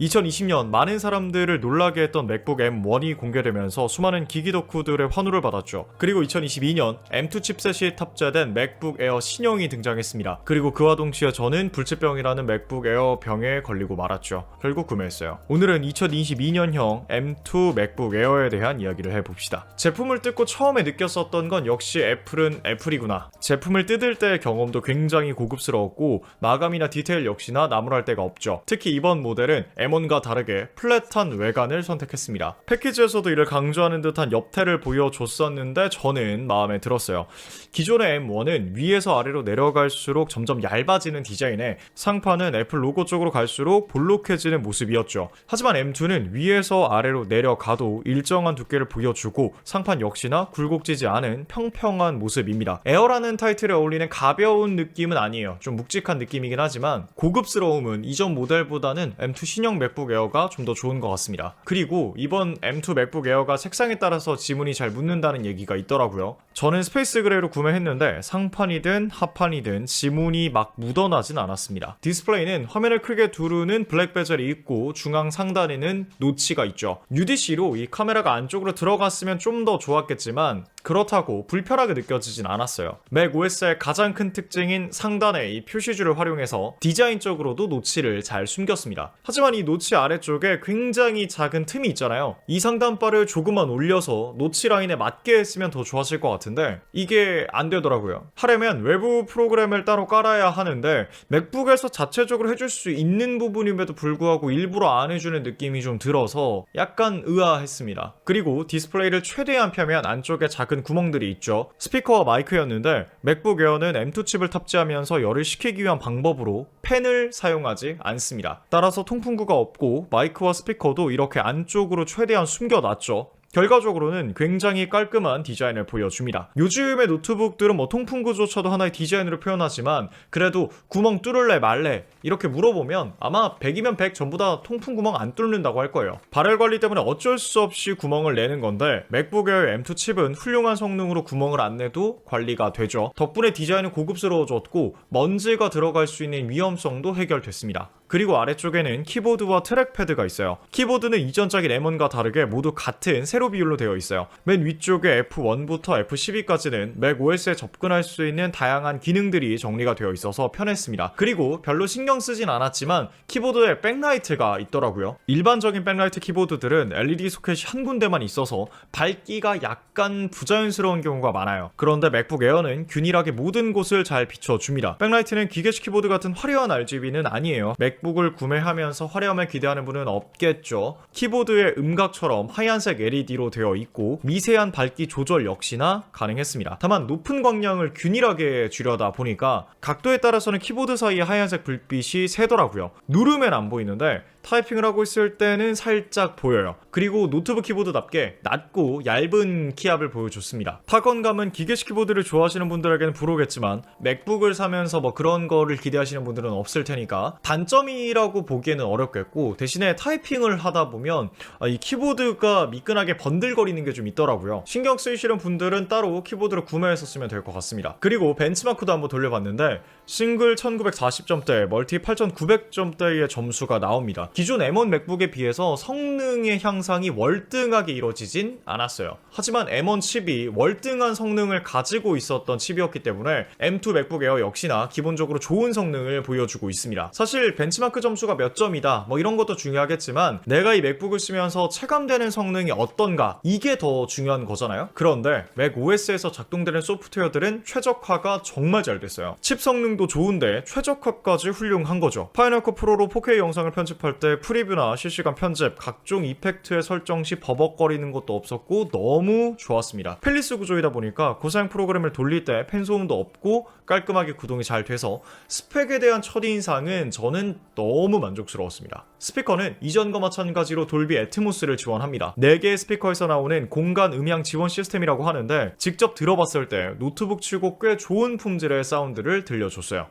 2020년 많은 사람들을 놀라게 했던 맥북 M1이 공개되면서 수많은 기기 덕후들의 환호를 받았죠. 그리고 2022년 M2 칩셋이 탑재된 맥북 에어 신형이 등장했습니다. 그리고 그와 동시에 저는 불치병이라는 맥북 에어 병에 걸리고 말았죠. 결국 구매했어요. 오늘은 2022년형 M2 맥북 에어에 대한 이야기를 해봅시다. 제품을 뜯고 처음에 느꼈었던 건 역시 애플은 애플이구나. 제품을 뜯을 때의 경험도 굉장히 고급스러웠고 마감이나 디테일 역시나 나무랄 데가 없죠. 특히 이번 모델은 M1과 다르게 플랫한 외관을 선택했습니다. 패키지에서도 이를 강조하는 듯한 옆태를 보여줬었는데 저는 마음에 들었어요. 기존의 M1은 위에서 아래로 내려갈수록 점점 얇아지는 디자인에 상판은 애플 로고 쪽으로 갈수록 볼록해지는 모습이었죠. 하지만 M2는 위에서 아래로 내려가도 일정한 두께를 보여주고 상판 역시나 굴곡지지 않은 평평한 모습입니다. 에어라는 타이틀에 어울리는 가벼운 느낌은 아니에요. 좀 묵직한 느낌이긴 하지만 고급스러움은 이전 모델보다는 M2 신형 맥북 에어가 좀 더 좋은 것 같습니다. 그리고 이번 M2 맥북 에어가 색상에 따라서 지문이 잘 묻는다는 얘기가 있더라고요. 저는 스페이스 그레이로 구매했는데 상판이든 하판이든 지문이 막 묻어나진 않았습니다. 디스플레이는 화면을 크게 두르는 블랙 베젤이 있고 중앙 상단에는 노치가 있죠. UDC로 이 카메라가 안쪽으로 들어갔으면 좀 더 좋았겠지만 그렇다고 불편하게 느껴지진 않았어요. 맥 OS의 가장 큰 특징인 상단의 이 표시줄을 활용해서 디자인적으로도 노치를 잘 숨겼습니다. 하지만 이 노치 아래쪽에 굉장히 작은 틈이 있잖아요. 이 상단바를 조금만 올려서 노치 라인에 맞게 했으면 더 좋았을 것 같은데 이게 안 되더라고요. 하려면 외부 프로그램을 따로 깔아야 하는데 맥북에서 자체적으로 해줄 수 있는 부분임에도 불구하고 일부러 안 해주는 느낌이 좀 들어서 약간 의아했습니다. 그리고 디스플레이를 최대한 펴면 안쪽에 작은 구멍들이 있죠. 스피커와 마이크였는데 맥북 에어는 M2 칩을 탑재하면서 열을 식히기 위한 방법으로 팬을 사용하지 않습니다. 따라서 통풍구가 없고 마이크와 스피커도 이렇게 안쪽으로 최대한 숨겨놨죠. 결과적으로는 굉장히 깔끔한 디자인을 보여줍니다. 요즘의 노트북들은 뭐 통풍구조차도 하나의 디자인으로 표현하지만 그래도 구멍 뚫을래 말래 이렇게 물어보면 아마 100이면 100 전부 다 통풍구멍 안 뚫는다고 할 거예요. 발열 관리 때문에 어쩔 수 없이 구멍을 내는 건데 맥북 에어의 M2 칩은 훌륭한 성능으로 구멍을 안 내도 관리가 되죠. 덕분에 디자인은 고급스러워졌고 먼지가 들어갈 수 있는 위험성도 해결됐습니다. 그리고 아래쪽에는 키보드와 트랙패드가 있어요. 키보드는 이전작인 M1과 다르게 모두 같은 세로 비율로 되어 있어요. 맨 위쪽에 F1부터 F12까지는 맥 OS에 접근할 수 있는 다양한 기능들이 정리가 되어 있어서 편했습니다. 그리고 별로 신경 쓰진 않았지만 키보드에 백라이트가 있더라고요. 일반적인 백라이트 키보드들은 LED 소켓이 한 군데만 있어서 밝기가 약간 부자연스러운 경우가 많아요. 그런데 맥북 에어는 균일하게 모든 곳을 잘 비춰줍니다. 백라이트는 기계식 키보드 같은 화려한 RGB는 아니에요. 맥북을 구매하면서 화려함을 기대하는 분은 없겠죠. 키보드의 음각처럼 하얀색 LED로 되어 있고 미세한 밝기 조절 역시나 가능했습니다. 다만 높은 광량을 균일하게 줄여다 보니까 각도에 따라서는 키보드 사이의 하얀색 불빛이 새더라고요. 누르면 안 보이는데 타이핑을 하고 있을 때는 살짝 보여요. 그리고 노트북 키보드답게 낮고 얇은 키압을 보여줬습니다. 타건감은 기계식 키보드를 좋아하시는 분들에게는 부러우겠지만 맥북을 사면서 뭐 그런 거를 기대하시는 분들은 없을 테니까 단점이라고 보기에는 어렵겠고 대신에 타이핑을 하다 보면 이 키보드가 미끈하게 번들거리는 게 좀 있더라고요. 신경 쓰이시는 분들은 따로 키보드를 구매해서 쓰면 될 것 같습니다. 그리고 벤치마크도 한번 돌려봤는데 싱글 1940점대, 멀티 8900점대의 점수가 나옵니다. 기존 M1 맥북에 비해서 성능의 향상이 월등하게 이루어지진 않았어요. 하지만 M1 칩이 월등한 성능을 가지고 있었던 칩이었기 때문에 M2 맥북 에어 역시나 기본적으로 좋은 성능을 보여주고 있습니다. 사실 벤치마크 점수가 몇 점이다 뭐 이런 것도 중요하겠지만 내가 이 맥북을 쓰면서 체감되는 성능이 어떤가 이게 더 중요한 거잖아요. 그런데 맥 OS에서 작동되는 소프트웨어들은 최적화가 정말 잘 됐어요. 칩 성능도 좋은데 최적화까지 훌륭한 거죠. 파이널 컷 프로로 4K 영상을 편집할 때 프리뷰나 실시간 편집, 각종 이펙트의 설정 시 버벅거리는 것도 없었고 너무 좋았습니다. 펠리스 구조이다 보니까 고사양 프로그램을 돌릴 때 팬 소음도 없고 깔끔하게 구동이 잘 돼서 스펙에 대한 첫인상은 저는 너무 만족스러웠습니다. 스피커는 이전과 마찬가지로 돌비 애트모스를 지원합니다. 4개의 스피커에서 나오는 공간 음향 지원 시스템이라고 하는데 직접 들어봤을 때 노트북 치고 꽤 좋은 품질의 사운드를 들려줬어요.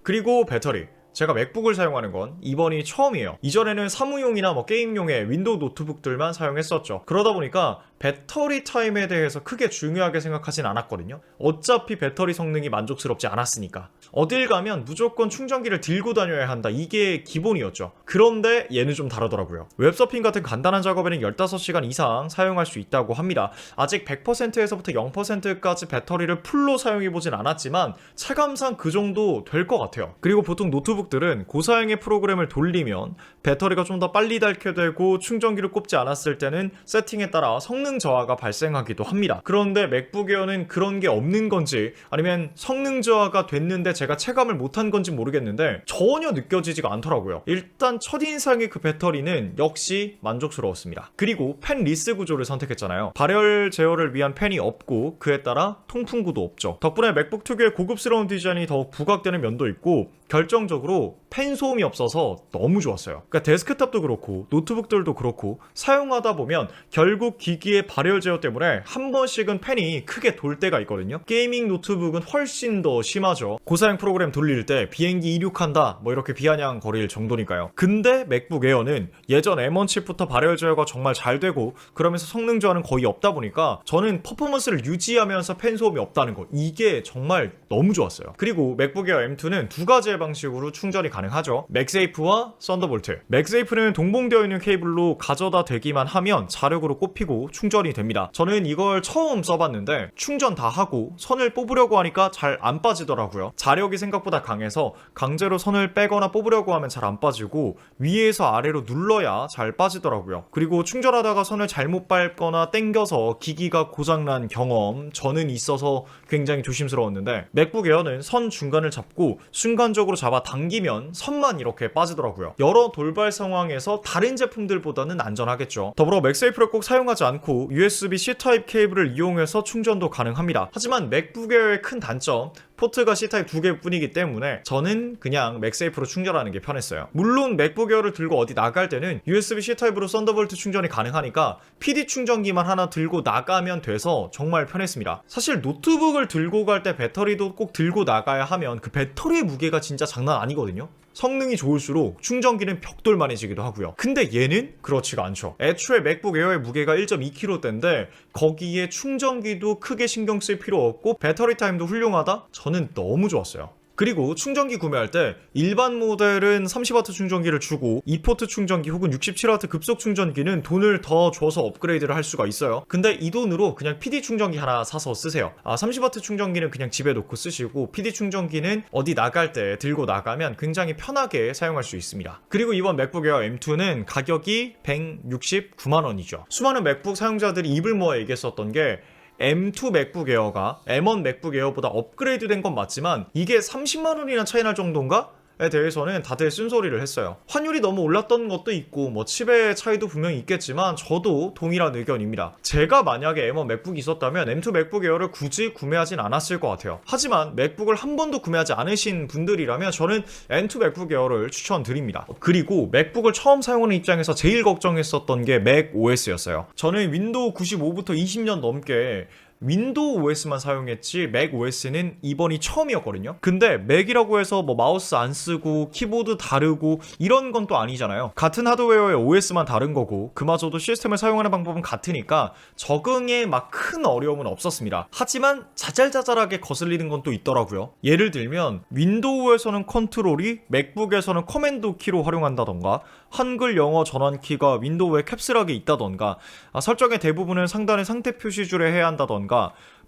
그리고 배터리. 제가 맥북을 사용하는 건 이번이 처음이에요. 이전에는 사무용이나 뭐 게임용의 윈도우 노트북들만 사용했었죠. 그러다 보니까 배터리 타임에 대해서 크게 중요하게 생각하진 않았거든요. 어차피 배터리 성능이 만족스럽지 않았으니까. 어딜 가면 무조건 충전기를 들고 다녀야 한다. 이게 기본이었죠. 그런데 얘는 좀 다르더라고요. 웹서핑 같은 간단한 작업에는 15시간 이상 사용할 수 있다고 합니다. 아직 100%에서부터 0%까지 배터리를 풀로 사용해보진 않았지만 체감상 그 정도 될 것 같아요. 그리고 보통 노트북들은 고사양의 프로그램을 돌리면 배터리가 좀 더 빨리 닳게 되고 충전기를 꼽지 않았을 때는 세팅에 따라 성능 저하가 발생하기도 합니다. 그런데 맥북 에어는 그런 게 없는 건지 아니면 성능 저하가 됐는데 제가 체감을 못한 건지 모르겠는데 전혀 느껴지지가 않더라고요. 일단 첫인상의 그 배터리는 역시 만족스러웠습니다. 그리고 팬 리스 구조를 선택했잖아요. 발열 제어를 위한 팬이 없고 그에 따라 통풍구도 없죠. 덕분에 맥북 특유의 고급스러운 디자인이 더욱 부각되는 면도 있고 결정적으로 팬 소음이 없어서 너무 좋았어요. 그러니까 데스크탑도 그렇고 노트북들도 그렇고 사용하다 보면 결국 기기의 발열 제어 때문에 한 번씩은 팬이 크게 돌 때가 있거든요. 게이밍 노트북은 훨씬 더 심하죠. 고사양 프로그램 돌릴 때 비행기 이륙한다 뭐 이렇게 비아냥거릴 정도니까요. 근데 맥북 에어는 예전 M1 칩부터 발열 제어가 정말 잘 되고 그러면서 성능 저하는 거의 없다 보니까 저는 퍼포먼스를 유지하면서 팬 소음이 없다는 거 이게 정말 너무 좋았어요. 그리고 맥북 에어 M2는 두 가지의 방식으로 충전이 가능하죠. 맥세이프와 썬더볼트. 맥세이프는 동봉되어 있는 케이블로 가져다 대기만 하면 자력으로 꼽히고 충전이 됩니다. 저는 이걸 처음 써봤는데 충전 다 하고 선을 뽑으려고 하니까 잘 안 빠지더라고요. 자력이 생각보다 강해서 강제로 선을 빼거나 뽑으려고 하면 잘 안 빠지고 위에서 아래로 눌러야 잘 빠지더라고요. 그리고 충전하다가 선을 잘못 밟거나 땡겨서 기기가 고장난 경험 저는 있어서 굉장히 조심스러웠는데 맥북 에어는 선 중간을 잡고 순간적으로 잡아 당기면 선만 이렇게 빠지더라고요. 여러 돌발 상황에서 다른 제품들보다는 안전하겠죠. 더불어 맥세이프를 꼭 사용하지 않고 USB-C 타입 케이블을 이용해서 충전도 가능합니다. 하지만 맥북 에어의 큰 단점 포트가 C타입 2개 뿐이기 때문에 저는 그냥 맥세이프로 충전하는 게 편했어요. 물론 맥북 에어를 들고 어디 나갈 때는 USB-C 타입으로 썬더볼트 충전이 가능하니까 PD 충전기만 하나 들고 나가면 돼서 정말 편했습니다. 사실 노트북을 들고 갈 때 배터리도 꼭 들고 나가야 하면 그 배터리의 무게가 진짜 장난 아니거든요. 성능이 좋을수록 충전기는 벽돌만해지기도 하고요. 근데 얘는 그렇지가 않죠. 애초에 맥북 에어의 무게가 1.2kg대인데 거기에 충전기도 크게 신경 쓸 필요 없고 배터리 타임도 훌륭하다? 저는 너무 좋았어요. 그리고 충전기 구매할 때 일반 모델은 30W 충전기를 주고 2포트 충전기 혹은 67W 급속 충전기는 돈을 더 줘서 업그레이드를 할 수가 있어요. 근데 이 돈으로 그냥 PD 충전기 하나 사서 쓰세요. 30W 충전기는 그냥 집에 놓고 쓰시고 PD 충전기는 어디 나갈 때 들고 나가면 굉장히 편하게 사용할 수 있습니다. 그리고 이번 맥북 에어 M2는 가격이 169만원이죠. 수많은 맥북 사용자들이 입을 모아 얘기했었던 게 M2 맥북 에어가 M1 맥북 에어보다 업그레이드 된 건 맞지만 이게 30만원이나 차이 날 정도인가? 에 대해서는 다들 쓴소리를 했어요. 환율이 너무 올랐던 것도 있고 뭐 칩의 차이도 분명히 있겠지만 저도 동일한 의견입니다. 제가 만약에 M1 맥북이 있었다면 M2 맥북 에어를 굳이 구매하진 않았을 것 같아요. 하지만 맥북을 한 번도 구매하지 않으신 분들이라면 저는 M2 맥북 에어를 추천드립니다. 그리고 맥북을 처음 사용하는 입장에서 제일 걱정했었던 게 맥 OS였어요. 저는 윈도우 95부터 20년 넘게 윈도우 OS만 사용했지 맥 OS는 이번이 처음이었거든요. 근데 맥이라고 해서 뭐 마우스 안 쓰고 키보드 다르고 이런 건 또 아니잖아요. 같은 하드웨어의 OS만 다른 거고 그마저도 시스템을 사용하는 방법은 같으니까 적응에 막 큰 어려움은 없었습니다. 하지만 자잘자잘하게 거슬리는 건 또 있더라고요. 예를 들면 윈도우에서는 컨트롤이 맥북에서는 커맨드 키로 활용한다던가 한글 영어 전환키가 윈도우에 캡슐하게 있다던가 설정의 대부분은 상단의 상태 표시줄에 해야 한다던가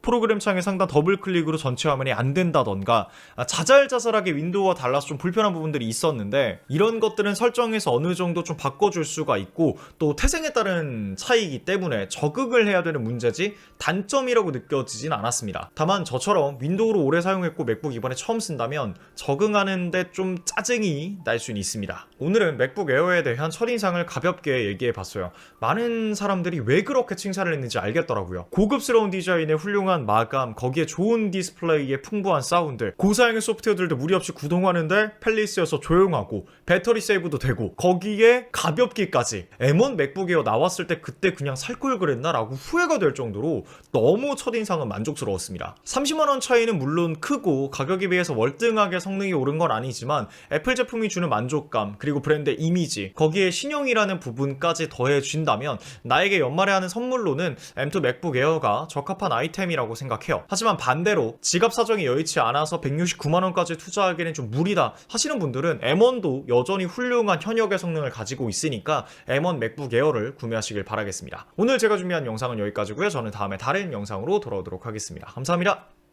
프로그램 창의 상단 더블 클릭으로 전체 화면이 안 된다던가 자잘자잘하게 윈도우와 달라서 좀 불편한 부분들이 있었는데 이런 것들은 설정에서 어느 정도 좀 바꿔줄 수가 있고 또 태생에 따른 차이이기 때문에 적응을 해야 되는 문제지 단점이라고 느껴지진 않았습니다. 다만 저처럼 윈도우를 오래 사용했고 맥북 이번에 처음 쓴다면 적응하는데 좀 짜증이 날 수는 있습니다. 오늘은 맥북 에어에 대한 첫인상을 가볍게 얘기해봤어요. 많은 사람들이 왜 그렇게 칭찬을 했는지 알겠더라고요. 고급스러운 디자인에 훌륭한 훌륭한 마감, 거기에 좋은 디스플레이에 풍부한 사운드, 고사양의 소프트웨어들도 무리 없이 구동하는데 펠리스여서 조용하고 배터리 세이브도 되고 거기에 가볍기까지. M1 맥북 에어 나왔을 때 그때 그냥 살 걸 그랬나 라고 후회가 될 정도로 너무 첫인상은 만족스러웠습니다. 30만원 차이는 물론 크고 가격에 비해서 월등하게 성능이 오른 건 아니지만 애플 제품이 주는 만족감, 그리고 브랜드 이미지, 거기에 신형이라는 부분까지 더해준다면 나에게 연말에 하는 선물로는 M2 맥북 에어가 적합한 아이템이라고 생각해요. 하지만 반대로 지갑 사정이 여의치 않아서 169만원까지 투자하기는 좀 무리다 하시는 분들은 M1도 여전히 훌륭한 현역의 성능을 가지고 있으니까 M1 맥북 에어를 구매하시길 바라겠습니다. 오늘 제가 준비한 영상은 여기까지고요. 저는 다음에 다른 영상으로 돌아오도록 하겠습니다. 감사합니다.